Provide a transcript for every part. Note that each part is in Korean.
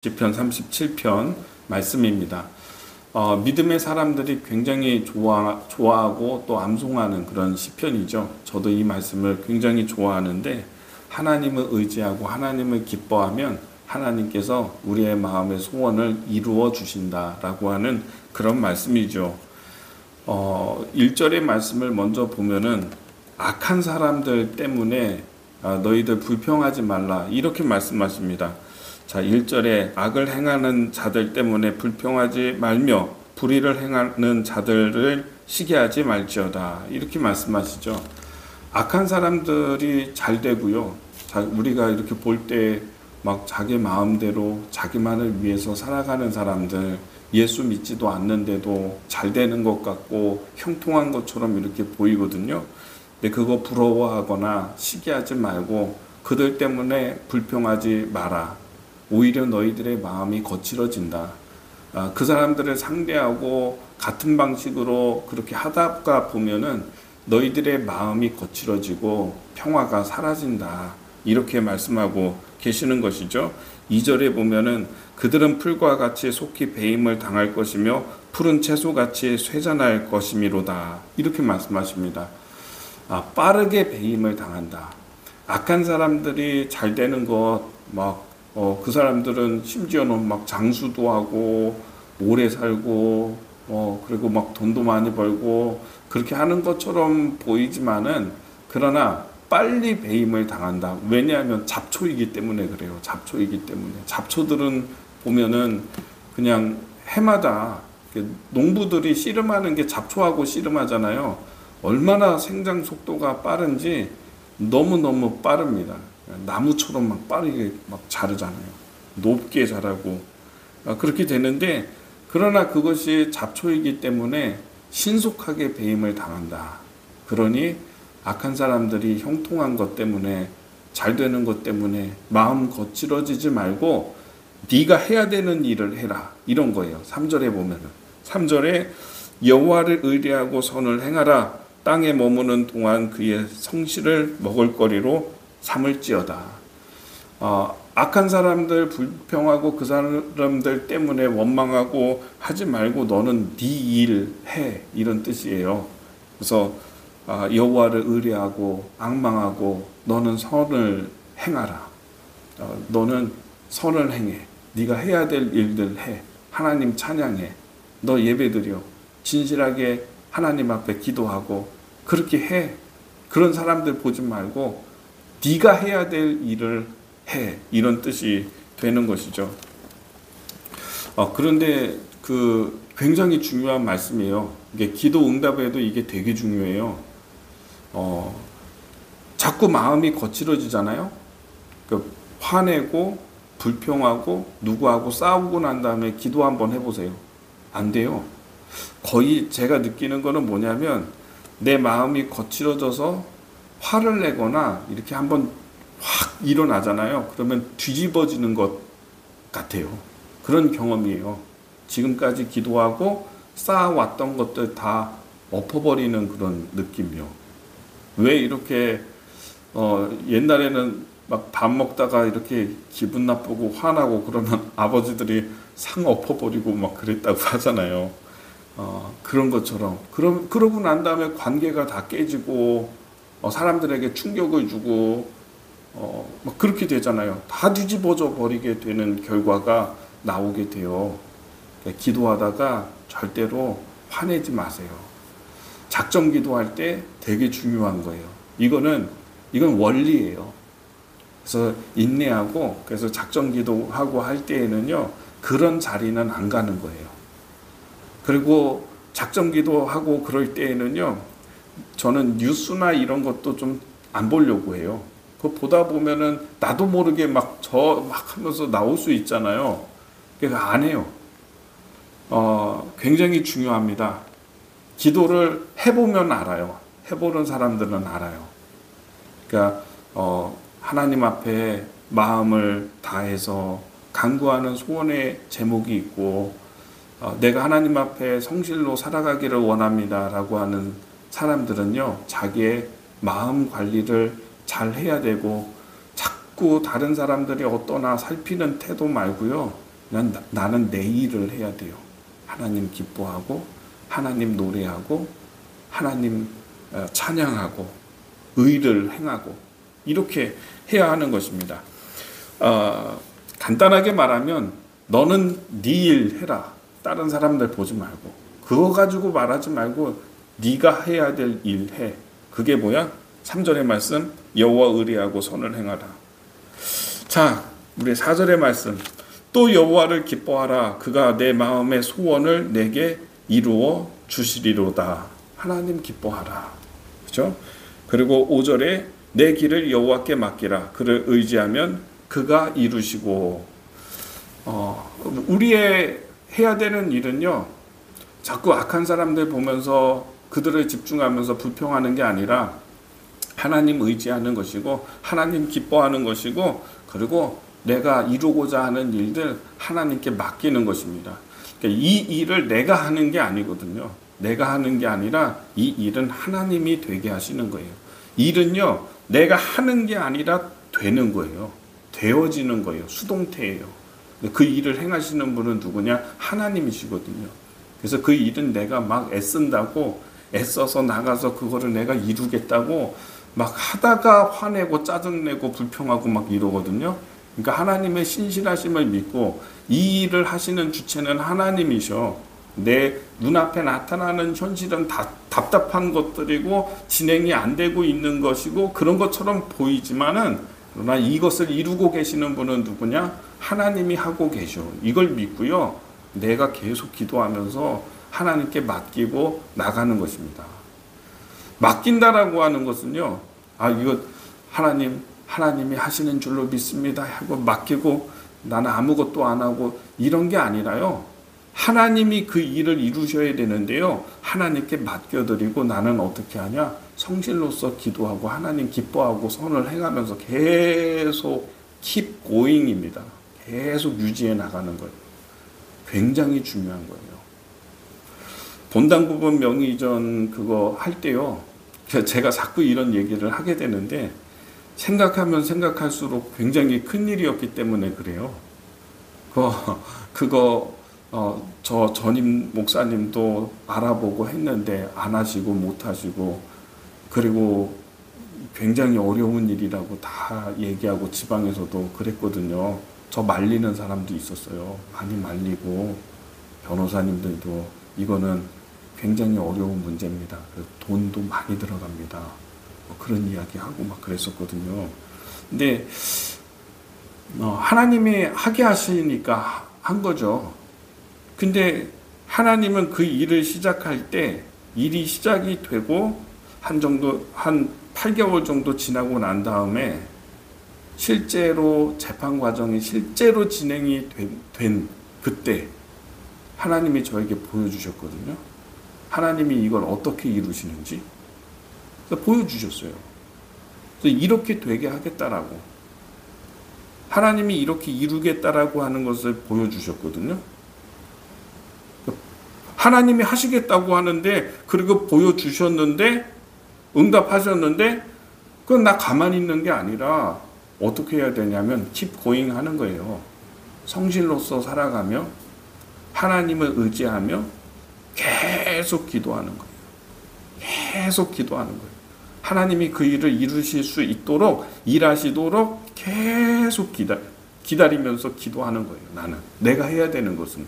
시편 37편 말씀입니다. 믿음의 사람들이 굉장히 좋아하고 또 암송하는 그런 시편이죠. 저도 이 말씀을 굉장히 좋아하는데, 하나님을 의지하고 하나님을 기뻐하면 하나님께서 우리의 마음의 소원을 이루어 주신다라고 하는 그런 말씀이죠. 1절의 말씀을 먼저 보면은 악한 사람들 때문에 너희들 불평하지 말라, 이렇게 말씀하십니다. 자, 1절에 악을 행하는 자들 때문에 불평하지 말며 불의를 행하는 자들을 시기하지 말지어다, 이렇게 말씀하시죠. 악한 사람들이 잘 되고요, 우리가 이렇게 볼 때 막 자기 마음대로 자기만을 위해서 살아가는 사람들, 예수 믿지도 않는데도 잘 되는 것 같고 형통한 것처럼 이렇게 보이거든요. 근데 그거 부러워하거나 시기하지 말고 그들 때문에 불평하지 마라. 오히려 너희들의 마음이 거칠어진다. 그 사람들을 상대하고 같은 방식으로 그렇게 하다가 보면은 너희들의 마음이 거칠어지고 평화가 사라진다, 이렇게 말씀하고 계시는 것이죠. 2절에 보면은 그들은 풀과 같이 속히 배임을 당할 것이며 푸른 채소같이 쇠잔할 것이미로다, 이렇게 말씀하십니다. 빠르게 배임을 당한다. 악한 사람들이 잘 되는 것, 그 사람들은 심지어는 막 장수도 하고 오래 살고 그리고 막 돈도 많이 벌고 그렇게 하는 것처럼 보이지만은, 그러나 빨리 배임을 당한다. 왜냐하면 잡초이기 때문에 그래요. 잡초이기 때문에. 잡초들은 보면은 그냥 해마다 농부들이 씨름하는 게 잡초하고 씨름하잖아요. 얼마나 생장 속도가 빠른지 너무너무 빠릅니다. 나무처럼 막 빠르게 막 자르잖아요. 높게 자라고. 그렇게 되는데, 그러나 그것이 잡초이기 때문에 신속하게 배임을 당한다. 그러니 악한 사람들이 형통한 것 때문에, 잘 되는 것 때문에 마음 거칠어지지 말고 네가 해야 되는 일을 해라, 이런 거예요. 3절에 보면은, 3절에 여호와를 의뢰하고 선을 행하라. 땅에 머무는 동안 그의 성실을 먹을거리로 삼을지어다. 악한 사람들 불평하고 그 사람들 때문에 원망하고 하지 말고 너는 네 일 해, 이런 뜻이에요. 그래서 여호와를 의뢰하고 앙망하고 너는 선을 행하라. 너는 선을 행해. 네가 해야 될 일들 해. 하나님 찬양해. 너 예배드려. 진실하게 하나님 앞에 기도하고 그렇게 해. 그런 사람들 보지 말고 네가 해야 될 일을 해, 이런 뜻이 되는 것이죠. 그런데 굉장히 중요한 말씀이에요. 이게 기도 응답에도 이게 되게 중요해요. 자꾸 마음이 거칠어지잖아요. 화내고 불평하고 누구하고 싸우고 난 다음에 기도 한번 해보세요. 안 돼요. 거의 제가 느끼는 거는 뭐냐면, 내 마음이 거칠어져서 화를 내거나 이렇게 한번 확 일어나잖아요. 그러면 뒤집어지는 것 같아요. 그런 경험이에요. 지금까지 기도하고 쌓아왔던 것들 다 엎어버리는 그런 느낌이요. 왜 이렇게 옛날에는 막 밥 먹다가 이렇게 기분 나쁘고 화나고 그러면 아버지들이 상 엎어버리고 막 그랬다고 하잖아요. 그런 것처럼 그러고 난 다음에 관계가 다 깨지고 사람들에게 충격을 주고 막 그렇게 되잖아요. 다 뒤집어져 버리게 되는 결과가 나오게 돼요. 기도하다가 절대로 화내지 마세요. 작정 기도할 때 되게 중요한 거예요. 이건 원리예요. 그래서 인내하고, 그래서 작정 기도하고 할 때에는요, 그런 자리는 안 가는 거예요. 그리고 작정 기도하고 그럴 때에는요, 저는 뉴스나 이런 것도 좀 안 보려고 해요. 그거 보다 보면은 나도 모르게 막 하면서 나올 수 있잖아요. 그러니까 안 해요. 굉장히 중요합니다. 기도를 해보면 알아요. 해보는 사람들은 알아요. 그러니까 하나님 앞에 마음을 다해서 간구하는 소원의 제목이 있고, 내가 하나님 앞에 성실로 살아가기를 원합니다라고 하는 사람들은요, 자기의 마음 관리를 잘 해야 되고, 자꾸 다른 사람들이 어떠나 살피는 태도 말고요, 나는 내 일을 해야 돼요. 하나님 기뻐하고 하나님 노래하고 하나님 찬양하고 의를 행하고 이렇게 해야 하는 것입니다. 간단하게 말하면 너는 네 일 해라. 다른 사람들 보지 말고 그거 가지고 말하지 말고 네가 해야 될 일 해. 그게 뭐야? 3절의 말씀 여호와 의리하고 선을 행하라. 자, 우리 4절의 말씀 또 여호와를 기뻐하라. 그가 내 마음의 소원을 내게 이루어 주시리로다. 하나님 기뻐하라. 그렇죠? 그리고 5절에 내 길을 여호와께 맡기라. 그를 의지하면 그가 이루시고. 우리의 해야 되는 일은요, 자꾸 악한 사람들 보면서 그들을 집중하면서 불평하는 게 아니라 하나님 의지하는 것이고 하나님 기뻐하는 것이고 그리고 내가 이루고자 하는 일들 하나님께 맡기는 것입니다. 그러니까 이 일을 내가 하는 게 아니거든요. 내가 하는 게 아니라 이 일은 하나님이 되게 하시는 거예요. 일은요, 내가 하는 게 아니라 되는 거예요. 되어지는 거예요. 수동태예요. 그 일을 행하시는 분은 누구냐? 하나님이시거든요. 그래서 그 일은 내가 막 애쓴다고 애써서 나가서 그거를 내가 이루겠다고 막 하다가 화내고 짜증내고 불평하고 막 이러거든요. 그러니까 하나님의 신실하심을 믿고 이 일을 하시는 주체는 하나님이셔. 내 눈앞에 나타나는 현실은 다 답답한 것들이고 진행이 안 되고 있는 것이고 그런 것처럼 보이지만은 그러나 이것을 이루고 계시는 분은 누구냐? 하나님이 하고 계셔. 이걸 믿고요. 내가 계속 기도하면서 하나님께 맡기고 나가는 것입니다. 맡긴다라고 하는 것은요. 이거 하나님이 하시는 줄로 믿습니다 하고 맡기고 나는 아무것도 안 하고 이런 게 아니라요. 하나님이 그 일을 이루셔야 되는데요. 하나님께 맡겨드리고 나는 어떻게 하냐? 성실로서 기도하고 하나님 기뻐하고 선을 행하면서 계속 keep going입니다. 계속 유지해 나가는 거예요. 굉장히 중요한 거예요. 본당 부분 명의전 그거 할 때요. 제가 자꾸 이런 얘기를 하게 되는데 생각하면 생각할수록 굉장히 큰 일이었기 때문에 그래요. 저 전임 목사님도 알아보고 했는데 안 하시고 못 하시고 그리고 굉장히 어려운 일이라고 다 얘기하고 지방에서도 그랬거든요. 저 말리는 사람도 있었어요. 많이 말리고 변호사님들도 이거는 굉장히 어려운 문제입니다. 돈도 많이 들어갑니다. 그런 이야기하고 막 그랬었거든요. 근데 하나님이 하게 하시니까 한 거죠. 근데 하나님은 그 일을 시작할 때 일이 시작이 되고 한 8개월 정도 지나고 난 다음에 실제로 재판 과정이 실제로 진행이 된 그때 하나님이 저에게 보여주셨거든요. 하나님이 이걸 어떻게 이루시는지 보여주셨어요. 그래서 이렇게 되게 하겠다라고 하나님이 이렇게 이루겠다라고 하는 것을 보여주셨거든요. 하나님이 하시겠다고 하는데 그리고 보여주셨는데 응답하셨는데 그건 나 가만히 있는 게 아니라 어떻게 해야 되냐면 keep going 하는 거예요. 성실로서 살아가며 하나님을 의지하며 계속 기도하는 거예요. 계속 기도하는 거예요. 하나님이 그 일을 이루실 수 있도록 일하시도록 계속 기다리면서 기도하는 거예요. 나는 내가 해야 되는 것은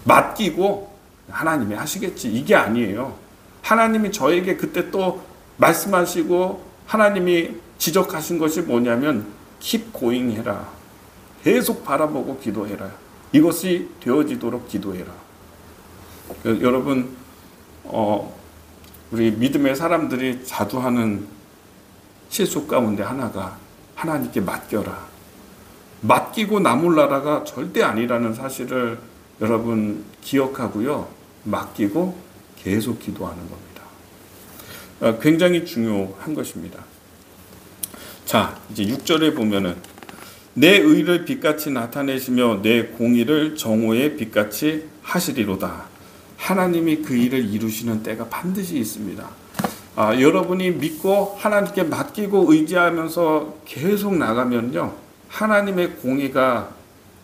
맡기고 하나님이 하시겠지 이게 아니에요. 하나님이 저에게 그때 또 말씀하시고 하나님이 지적하신 것이 뭐냐면 keep going 해라. 계속 바라보고 기도해라. 이것이 되어지도록 기도해라. 여러분 우리 믿음의 사람들이 자주 하는 실수 가운데 하나가 하나님께 맡겨라. 맡기고 남을 나라가 절대 아니라는 사실을 여러분 기억하고요. 맡기고 계속 기도하는 겁니다. 굉장히 중요한 것입니다. 자, 이제 6절에 보면은 내 의를 빛같이 나타내시며 내 공의를 정오의 빛같이 하시리로다. 하나님이 그 일을 이루시는 때가 반드시 있습니다. 여러분이 믿고 하나님께 맡기고 의지하면서 계속 나가면요. 하나님의 공의가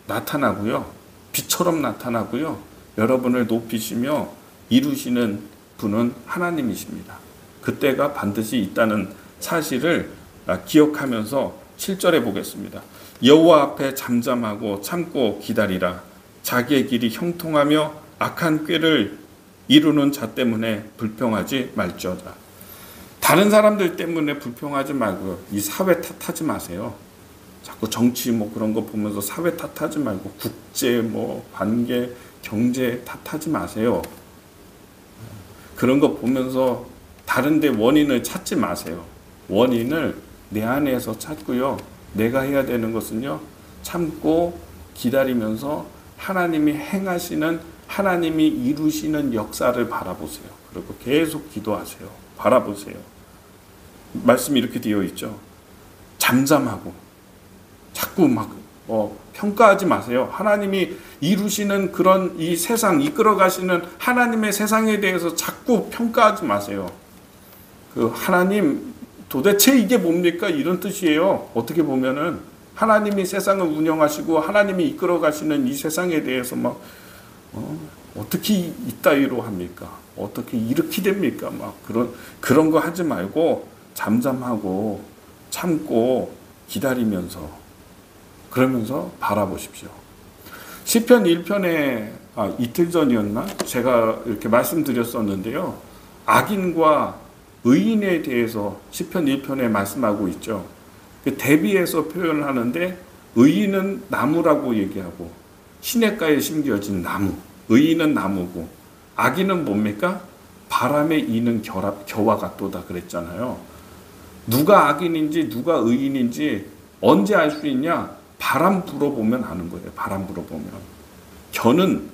나타나고요. 빛처럼 나타나고요. 여러분을 높이시며 이루시는 분은 하나님이십니다. 그때가 반드시 있다는 사실을 기억하면서 7절에 보겠습니다. 여호와 앞에 잠잠하고 참고 기다리라. 자기의 길이 형통하며 악한 꾀를 이루는 자 때문에 불평하지 말지어다. 다른 사람들 때문에 불평하지 말고요. 이 사회 탓하지 마세요. 자꾸 정치 뭐 그런 거 보면서 사회 탓하지 말고 국제 뭐 관계 경제 탓하지 마세요. 그런 거 보면서 다른 데 원인을 찾지 마세요. 원인을 내 안에서 찾고요. 내가 해야 되는 것은요. 참고 기다리면서 하나님이 행하시는 하나님이 이루시는 역사를 바라보세요. 그리고 계속 기도하세요. 바라보세요. 말씀이 이렇게 되어 있죠. 잠잠하고 자꾸 막 평가하지 마세요. 하나님이 이루시는 그런 이 세상 이끌어 가시는 하나님의 세상에 대해서 자꾸 평가하지 마세요. 그 하나님 도대체 이게 뭡니까? 이런 뜻이에요. 어떻게 보면은 하나님이 세상을 운영하시고 하나님이 이끌어 가시는 이 세상에 대해서 막 어떻게 이따위로 합니까? 어떻게 이렇게 됩니까? 막 그런 거 하지 말고 잠잠하고 참고 기다리면서 그러면서 바라보십시오. 시편 1편에 이틀 전이었나? 제가 이렇게 말씀드렸었는데요. 악인과 의인에 대해서 시편 1편에 말씀하고 있죠. 대비해서 표현을 하는데 의인은 나무라고 얘기하고 시냇가에 심겨진 나무, 의인은 나무고 악인은 뭡니까? 바람에 이는 겨와 같도다 그랬잖아요. 누가 악인인지 누가 의인인지 언제 알 수 있냐? 바람 불어보면 아는 거예요. 바람 불어보면. 겨는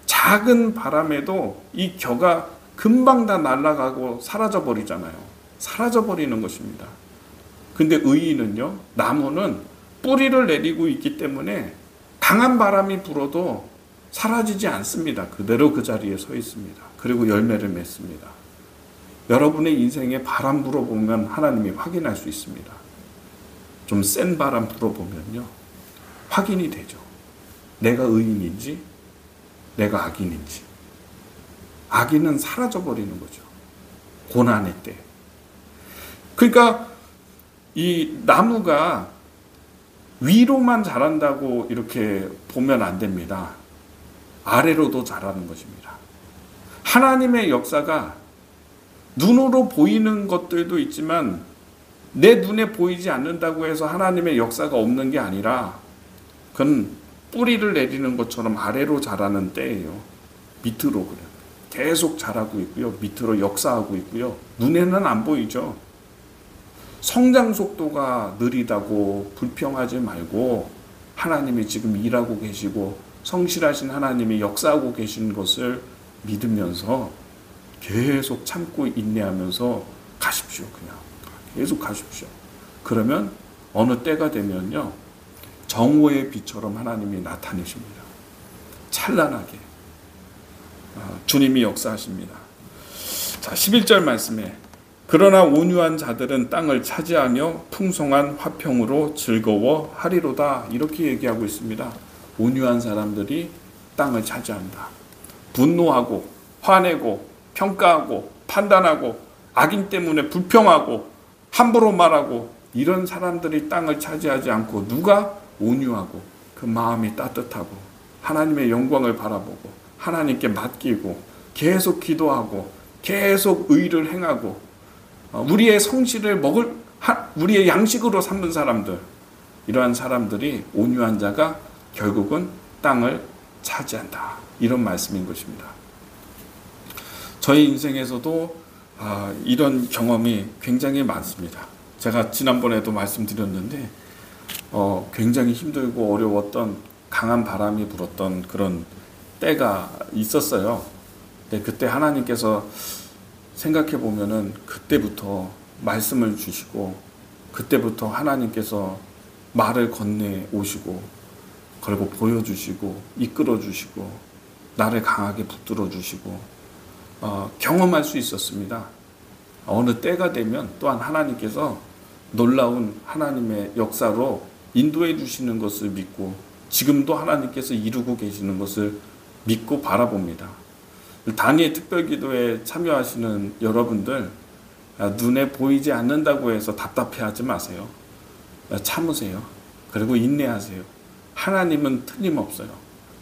작은 바람에도 이 겨가 금방 다 날아가고 사라져 버리잖아요. 사라져 버리는 것입니다. 근데 의인은요, 나무는 뿌리를 내리고 있기 때문에 강한 바람이 불어도 사라지지 않습니다. 그대로 그 자리에 서 있습니다. 그리고 열매를 맺습니다. 여러분의 인생에 바람 불어보면 하나님이 확인할 수 있습니다. 좀 센 바람 불어보면요, 확인이 되죠. 내가 의인인지 내가 악인인지. 악인은 사라져버리는 거죠. 고난의 때. 그러니까 이 나무가 위로만 자란다고 이렇게 보면 안 됩니다. 아래로도 자라는 것입니다. 하나님의 역사가 눈으로 보이는 것들도 있지만 내 눈에 보이지 않는다고 해서 하나님의 역사가 없는 게 아니라 그건 뿌리를 내리는 것처럼 아래로 자라는 때예요. 밑으로 그래요. 계속 자라고 있고요. 밑으로 역사하고 있고요. 눈에는 안 보이죠. 성장 속도가 느리다고 불평하지 말고 하나님이 지금 일하고 계시고 성실하신 하나님이 역사하고 계신 것을 믿으면서 계속 참고 인내하면서 가십시오. 그냥 계속 가십시오. 그러면 어느 때가 되면요, 정오의 빛처럼 하나님이 나타내십니다. 찬란하게 주님이 역사하십니다. 자, 11절 말씀에 그러나 온유한 자들은 땅을 차지하며 풍성한 화평으로 즐거워하리로다, 이렇게 얘기하고 있습니다. 온유한 사람들이 땅을 차지한다. 분노하고 화내고 평가하고 판단하고 악인 때문에 불평하고 함부로 말하고 이런 사람들이 땅을 차지하지 않고 누가 온유하고 그 마음이 따뜻하고 하나님의 영광을 바라보고 하나님께 맡기고 계속 기도하고 계속 의를 행하고 우리의 성실을 우리의 양식으로 삼는 사람들, 이러한 사람들이 온유한 자가 결국은 땅을 차지한다, 이런 말씀인 것입니다. 저희 인생에서도 이런 경험이 굉장히 많습니다. 제가 지난번에도 말씀드렸는데 굉장히 힘들고 어려웠던 강한 바람이 불었던 그런 때가 있었어요. 근데 그때 하나님께서 생각해 보면은 그때부터 말씀을 주시고 그때부터 하나님께서 말을 건네 오시고 그리고 보여주시고 이끌어 주시고 나를 강하게 붙들어 주시고 경험할 수 있었습니다. 어느 때가 되면 또한 하나님께서 놀라운 하나님의 역사로 인도해 주시는 것을 믿고 지금도 하나님께서 이루고 계시는 것을 믿고 바라봅니다. 단위의 특별기도에 참여하시는 여러분들, 눈에 보이지 않는다고 해서 답답해하지 마세요. 참으세요. 그리고 인내하세요. 하나님은 틀림없어요.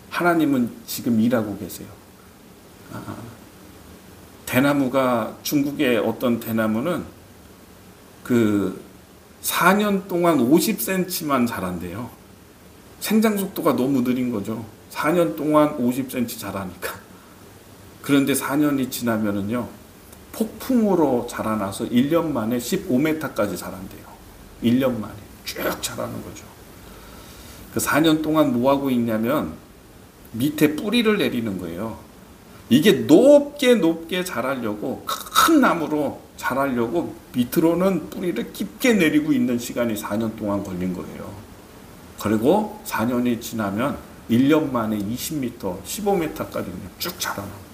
하나님은 지금 일하고 계세요. 대나무가, 중국의 어떤 대나무는 그 4년 동안 50cm만 자란대요. 생장 속도가 너무 느린 거죠. 4년 동안 50cm 자라니까. 그런데 4년이 지나면은요, 폭풍으로 자라나서 1년 만에 15m까지 자란대요. 1년 만에 쭉 자라는 거죠. 그 4년 동안 뭐 하고 있냐면 밑에 뿌리를 내리는 거예요. 이게 높게 자라려고, 큰 나무로 자라려고 밑으로는 뿌리를 깊게 내리고 있는 시간이 4년 동안 걸린 거예요. 그리고 4년이 지나면 1년 만에 20m, 15m까지 쭉 자라나요.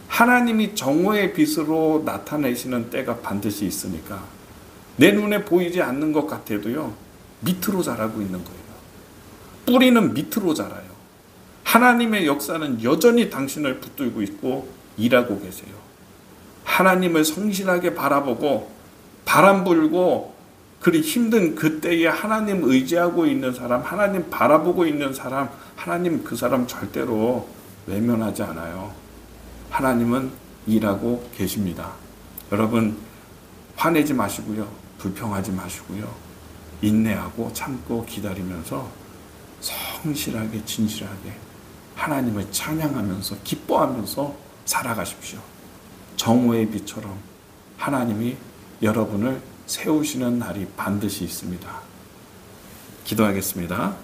하나님이 정오의 빛으로 나타내시는 때가 반드시 있으니까 내 눈에 보이지 않는 것 같아도요, 밑으로 자라고 있는 거예요. 뿌리는 밑으로 자라요. 하나님의 역사는 여전히 당신을 붙들고 있고 일하고 계세요. 하나님을 성실하게 바라보고 바람 불고 그리 힘든 그때에 하나님 의지하고 있는 사람, 하나님 바라보고 있는 사람, 하나님 그 사람 절대로 외면하지 않아요. 하나님은 일하고 계십니다. 여러분, 화내지 마시고요. 불평하지 마시고요. 인내하고 참고 기다리면서 성실하게 진실하게 하나님을 찬양하면서 기뻐하면서 살아가십시오. 정오의 빛처럼 하나님이 여러분을 세우시는 날이 반드시 있습니다. 기도하겠습니다.